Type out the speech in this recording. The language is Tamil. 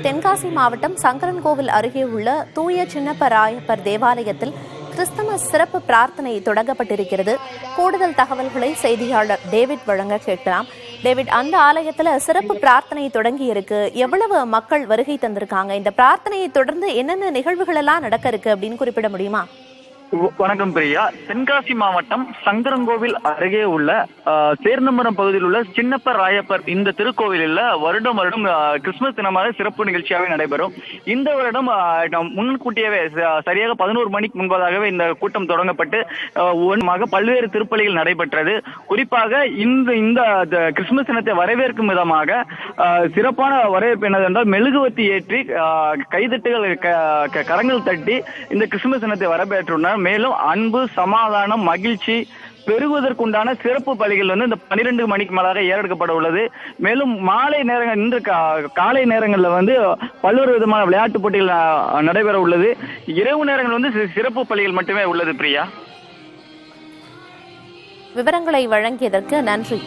தென்காசி மாவட்டம் சங்கரன்கோவில் அருகே உள்ள தூய சின்னப்ப ராயப்பர் தேவாலயத்தில் கிறிஸ்துமஸ் சிறப்பு பிரார்த்தனை தொடங்கப்பட்டிருக்கிறது. கூடுதல் தகவல்களை செய்தியாளர் டேவிட் வழங்க கேட்கலாம். டேவிட், அந்த ஆலயத்துல சிறப்பு பிரார்த்தனை தொடங்கி இருக்கு. எவ்வளவு மக்கள் வருகை தந்திருக்காங்க? இந்த பிரார்த்தனையை தொடர்ந்து என்னென்ன நிகழ்வுகள் எல்லாம் நடக்க இருக்கு அப்படின்னு குறிப்பிட முடியுமா? வணக்கம் பிரியா. தென்காசி மாவட்டம் சங்கரன்கோவில் அருகே உள்ள சேர்ந்தமரம் பகுதியில் உள்ள சின்னப்ப ராயப்பர் இந்த திருக்கோவிலில் வருடம் கிறிஸ்துமஸ் தினமாக சிறப்பு நிகழ்ச்சியாகவே நடைபெறும். இந்த வருடம் முன்கூட்டியவே சரியாக 11 மணிக்கு முன்பதாகவே இந்த கூட்டம் தொடங்கப்பட்டு பல்வேறு திருப்பலிகள் நடைபெற்றது. குறிப்பாக இந்த கிறிஸ்துமஸ் தினத்தை வரவேற்கும் விதமாக சிறப்பான வரவேற்பு என்னதென்றால் மெழுகுவத்தி ஏற்றி கைதட்டுகள் கரங்கள் தட்டி இந்த கிறிஸ்துமஸ் தினத்தை வரவேற்றுள்ளனர். மேலும் அன்பு, சமாதானம், மகிழ்ச்சி பெருகுவதற்குண்டான சிறப்பு பலிகள் இந்த 12 மணிக்கு மேலாக ஏறெடுக்கப்பட உள்ளது. மேலும் மாலை நேரங்கள் இன்று காலை நேரங்களில் பல்வேறு விதமான விளையாட்டு போட்டிகள் நடைபெற உள்ளது. இரவு நேரங்கள் சிறப்பு பலிகள் மட்டுமே உள்ளது. பிரியா, விவரங்களை வழங்கியதற்கு நன்றி.